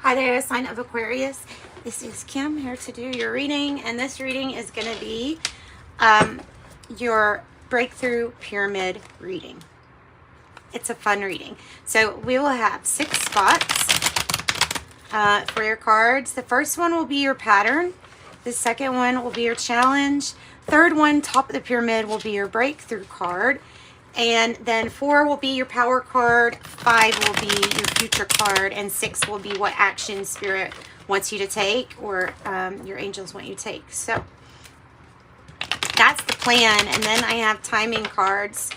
Hi there, sign of Aquarius. This is Kim here to do your reading, and this reading is going to be your breakthrough pyramid reading. It's a fun reading. So we will have 6 spots for your cards. The first one will be your pattern. The second one will be your challenge. Third one, top of the pyramid, will be your breakthrough card. And then 4 will be your power card, 5 will be your future card, and 6 will be what action spirit wants you to take, or your angels want you to take. So that's the plan. And then I have timing cards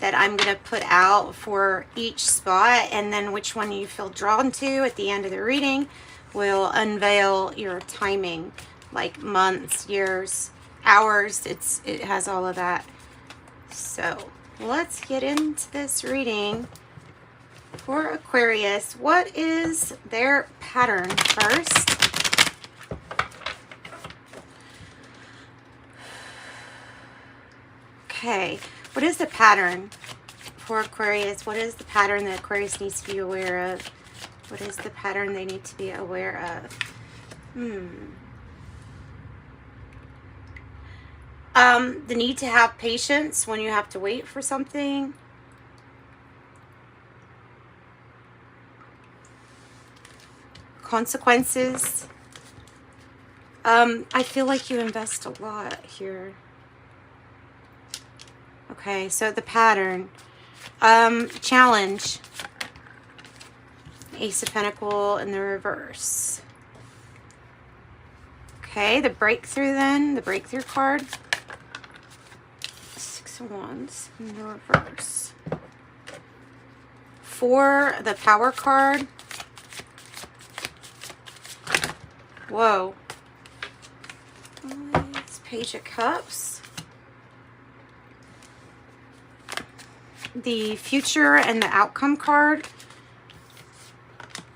that I'm going to put out for each spot, and then which one you feel drawn to at the end of the reading will unveil your timing, like months, years, hours. It has all of that. So let's get into this reading for Aquarius. What is their pattern first? Okay, what is the pattern for Aquarius? What is the pattern that Aquarius needs to be aware of? What is the pattern they need to be aware of? The need to have patience when you have to wait for something. Consequences. I feel like you invest a lot here. Okay, so the pattern. Challenge. Ace of Pentacles in the reverse. Okay, the breakthrough then. The breakthrough card. 6 of Wands in the reverse. 4, the power card. Whoa. It's Page of Cups. The future and the outcome card.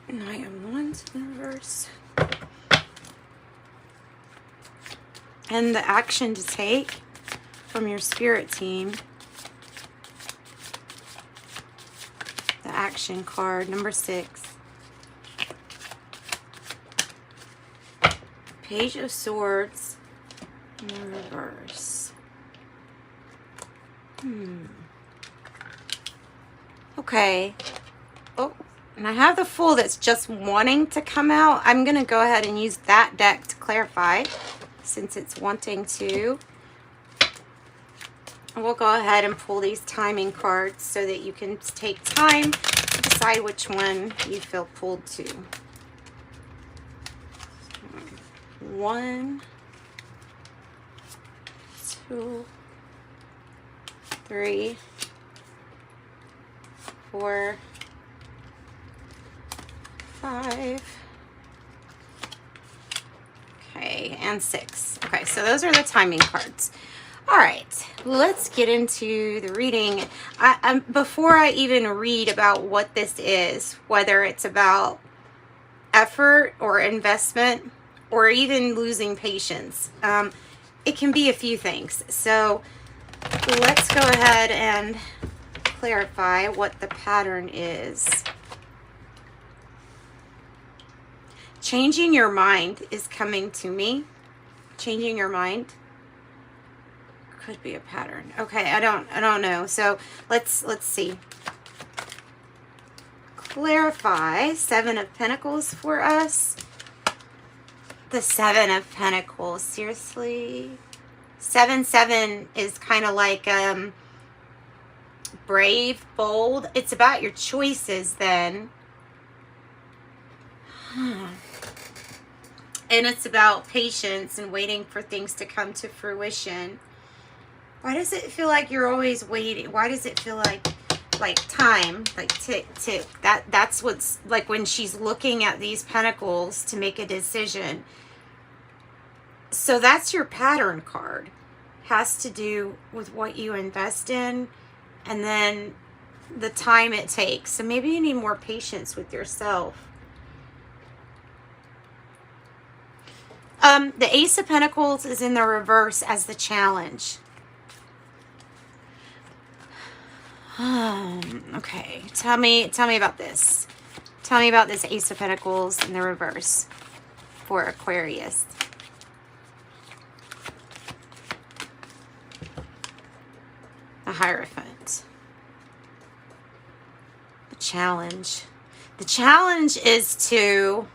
9 of Wands in the reverse. And the action to take from your spirit team. The action card, number 6. Page of Swords in the reverse. Okay. Oh, and I have the Fool that's just wanting to come out. I'm going to go ahead and use that deck to clarify, since it's wanting to. We'll go ahead and pull these timing cards so that you can take time to decide which one you feel pulled to. 1, 2, 3, 4, 5. Okay, and 6. Okay, so those are the timing cards. All right, let's get into the reading. Before I even read about what this is, whether it's about effort or investment or even losing patience, it can be a few things. So let's go ahead and clarify what the pattern is. Changing your mind is coming to me. Changing your mind could be a pattern. Okay, I don't know. So let's see. Clarify 7 of Pentacles for us. The 7 of Pentacles. Seriously? 7 is kind of like brave, bold. It's about your choices then. And it's about patience and waiting for things to come to fruition. Why does it feel like you're always waiting? Why does it feel like time, like tick, tick? That's what's like when she's looking at these pentacles to make a decision. So that's your pattern card. Has to do with what you invest in and then the time it takes. So maybe you need more patience with yourself. The Ace of Pentacles is in the reverse as the challenge. Okay, tell me about this. Tell me about this Ace of Pentacles in the reverse for Aquarius. The Hierophant. The challenge. The challenge is to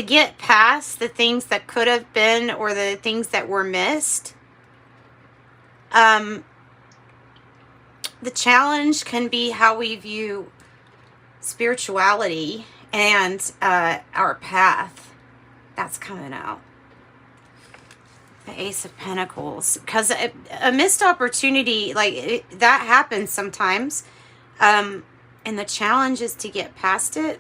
get past the things that could have been or the things that were missed. The challenge can be how we view spirituality and our path. That's coming out. The Ace of Pentacles. Because a missed opportunity, like that happens sometimes. And the challenge is to get past it.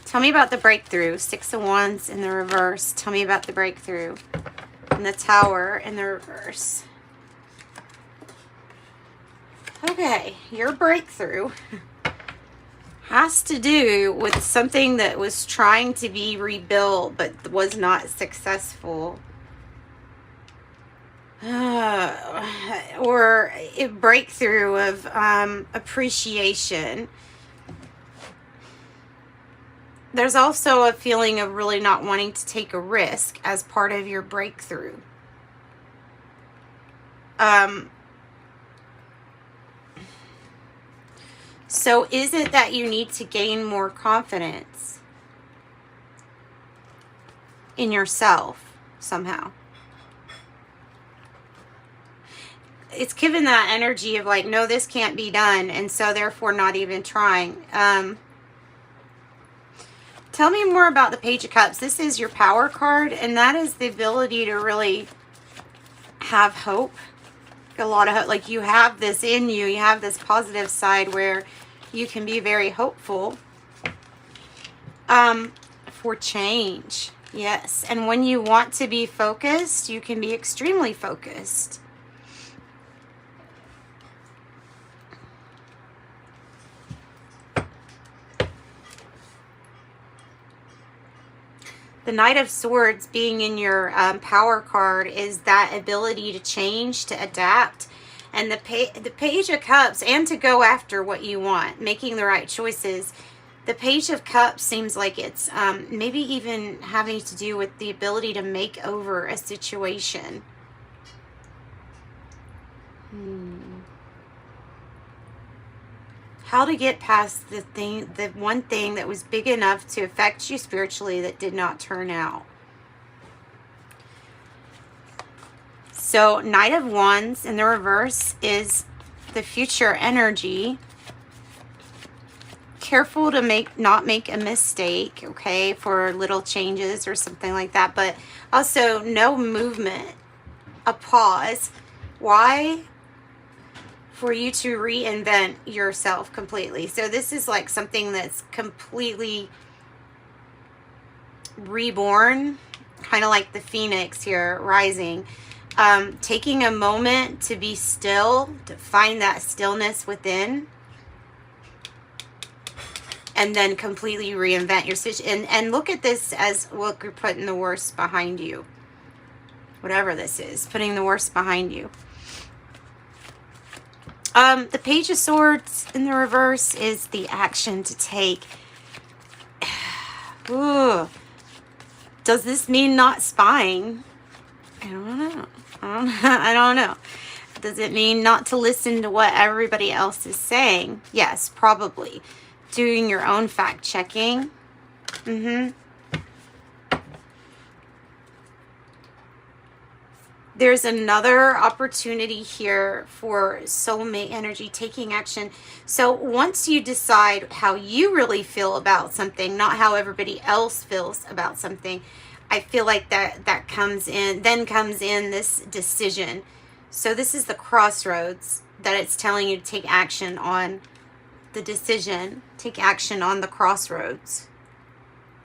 Tell me about the breakthrough. Six of Wands in the reverse. Tell me about the breakthrough. And the Tower in the reverse. Okay, your breakthrough has to do with something that was trying to be rebuilt but was not successful. Or a breakthrough of appreciation. There's also a feeling of really not wanting to take a risk as part of your breakthrough. So is it that you need to gain more confidence in yourself somehow? It's given that energy of like, no, this can't be done, and so therefore not even trying. Tell me more about the Page of Cups. This is your power card, and that is the ability to really have hope. A lot of hope. Like you have this in you. You have this positive side where you can be very hopeful for change. Yes. And when you want to be focused, you can be extremely focused. The Knight of Swords being in your power card is that ability to change, to adapt. And the Page of Cups, and to go after what you want, making the right choices. The Page of Cups seems like it's maybe even having to do with the ability to make over a situation. How to get past the one thing that was big enough to affect you spiritually that did not turn out. So Knight of Wands in the reverse is the future energy. Careful to not make a mistake, okay, for little changes or something like that. But also no movement, a pause. Why? For you to reinvent yourself completely. So this is like something that's completely reborn, kind of like the phoenix here rising. Taking a moment to be still, to find that stillness within, and then completely reinvent your situation. And look at this as, look, you're putting the worst behind you. Whatever this is, putting the worst behind you. The Page of Swords in the reverse is the action to take. Ooh. Does this mean not spying? I don't know. I don't know. Does it mean not to listen to what everybody else is saying? Yes, probably. Doing your own fact checking. There's another opportunity here for soulmate energy, taking action. So once you decide how you really feel about something, not how everybody else feels about something, I feel like that comes in this decision. So this is the crossroads that it's telling you to take action on the decision, take action on the crossroads.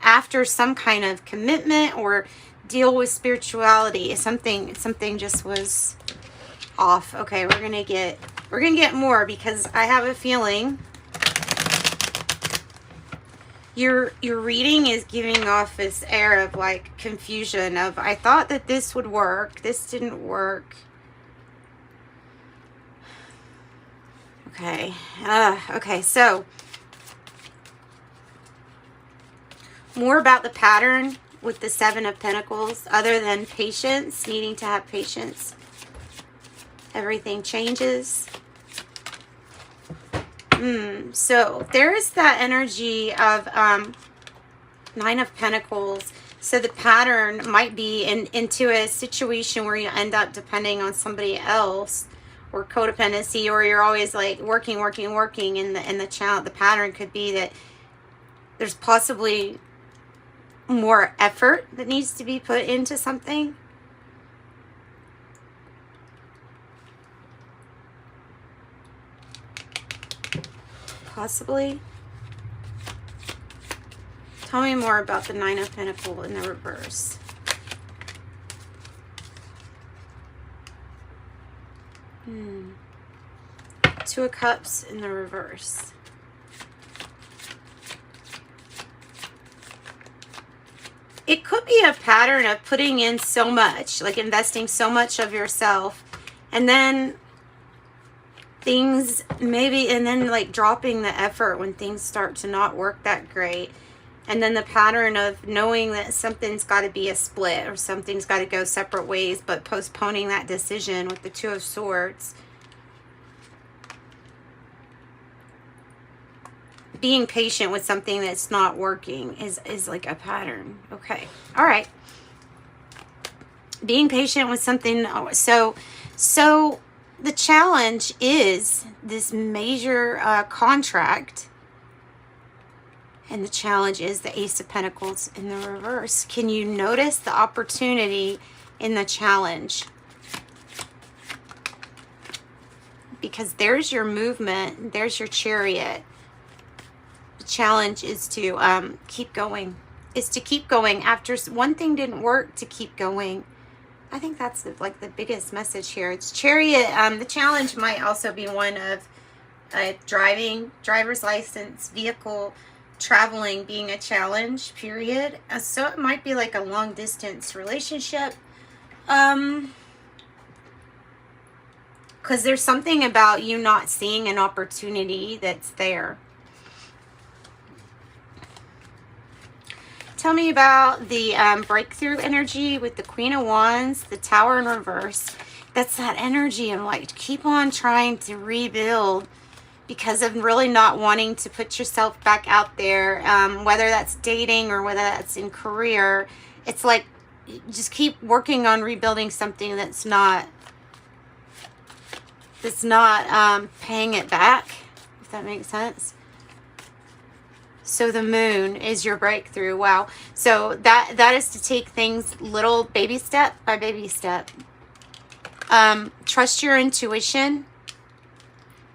After some kind of commitment or deal with spirituality, something just was off. Okay, we're gonna get more, because I have a feeling Your reading is giving off this air of like confusion of, I thought that this would work, this didn't work. Okay. Okay, so more about the pattern with the Seven of Pentacles, other than patience, needing to have patience. Everything changes. So there is that energy of Nine of Pentacles. So the pattern might be into a situation where you end up depending on somebody else, or codependency, or you're always like working, and the pattern could be that there's possibly more effort that needs to be put into something. Possibly. Tell me more about the Nine of Pentacles in the reverse. Two of Cups in the reverse. It could be a pattern of putting in so much, like investing so much of yourself, and then things maybe, and then like dropping the effort when things start to not work that great. And then the pattern of knowing that something's got to be a split, or something's got to go separate ways, but postponing that decision with the Two of Swords. Being patient with something that's not working is like a pattern. Okay. All right. Being patient with something. So the challenge is this major contract. And the challenge is the Ace of Pentacles in the reverse. Can you notice the opportunity in the challenge? Because there's your movement. There's your Chariot. The challenge is to keep going. Is to keep going. After one thing didn't work, to keep going. I think that's like the biggest message here. It's Chariot. The challenge might also be one of driving, driver's license, vehicle, traveling being a challenge, period. So it might be like a long distance relationship. Because there's something about you not seeing an opportunity that's there. Tell me about the breakthrough energy with the Queen of Wands, the Tower in reverse. That's that energy of like, keep on trying to rebuild because of really not wanting to put yourself back out there, whether that's dating or whether that's in career. It's like, just keep working on rebuilding something that's not paying it back, if that makes sense. So the Moon is your breakthrough. Wow. So that is to take things little baby step by baby step. Trust your intuition,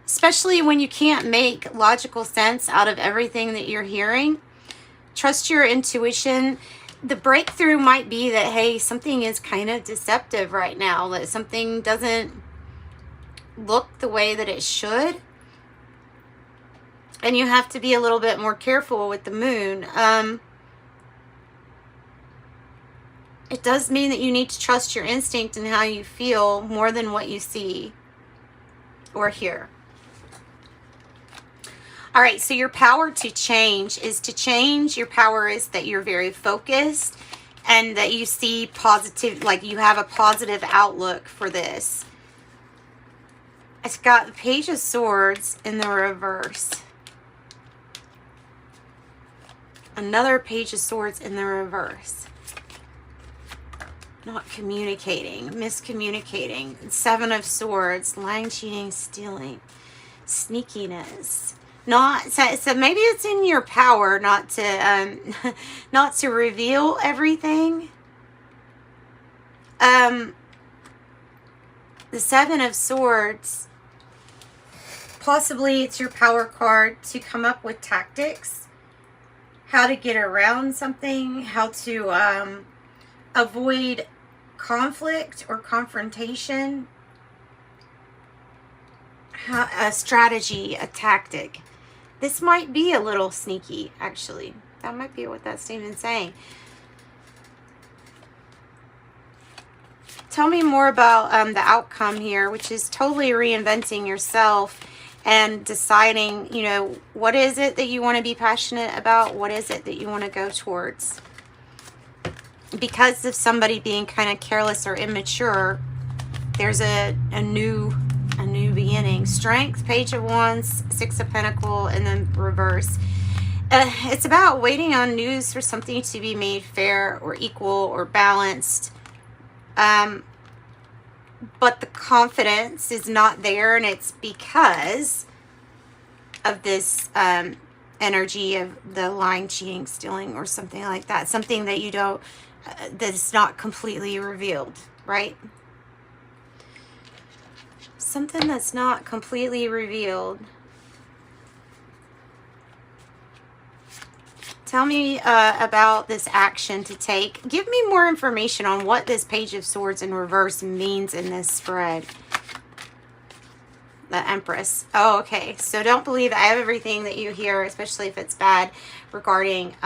especially when you can't make logical sense out of everything that you're hearing. Trust your intuition. The breakthrough might be that, hey, something is kind of deceptive right now, that something doesn't look the way that it should. And you have to be a little bit more careful with the Moon. It does mean that you need to trust your instinct and how you feel more than what you see or hear. All right, so your power to change is to change. Your power is that you're very focused and that you see positive, like you have a positive outlook for this. It's got the Page of Swords in the reverse. Another Page of Swords in the reverse. Not communicating, miscommunicating. Seven of Swords, lying, cheating, stealing, sneakiness. So maybe it's in your power not to reveal everything. The Seven of Swords, possibly it's your power card to come up with tactics, how to get around something, how to avoid conflict or confrontation, a strategy, a tactic. This might be a little sneaky, actually. That might be what that's even saying. Tell me more about the outcome here, which is totally reinventing yourself and deciding, you know, what is it that you want to be passionate about? What is it that you want to go towards? Because of somebody being kind of careless or immature, there's a new beginning. Strength, Page of Wands, Six of Pentacles, and then reverse. It's about waiting on news for something to be made fair or equal or balanced. But the confidence is not there, and it's because of this energy of the lying, cheating, stealing, or something like that. Something that you don't, that's not completely revealed, right? Something that's not completely revealed. Tell me about this action to take. Give me more information on what this Page of Swords in reverse means in this spread. The Empress. Oh, okay. So don't believe everything that you hear, especially if it's bad, regarding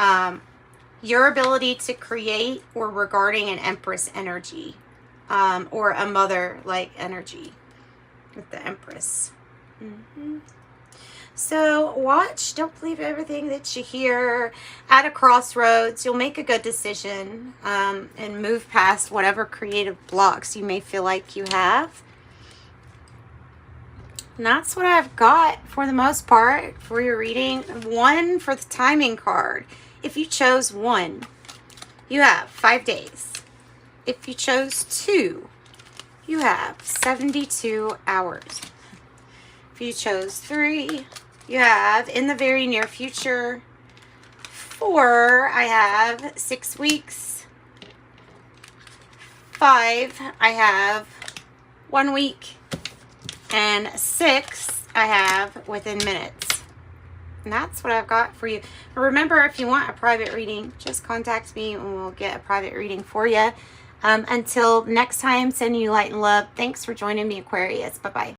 your ability to create, or regarding an Empress energy, or a mother-like energy with the Empress. So watch, don't believe everything that you hear. At a crossroads, you'll make a good decision and move past whatever creative blocks you may feel like you have. And that's what I've got for the most part for your reading. 1 for the timing card. If you chose 1, you have 5 days. If you chose 2, you have 72 hours. If you chose 3, you have in the very near future. 4, I have 6 weeks. 5, I have 1 week. And 6, I have within minutes. And that's what I've got for you. Remember, if you want a private reading, just contact me and we'll get a private reading for you. Until next time, sending you light and love. Thanks for joining me, Aquarius. Bye-bye.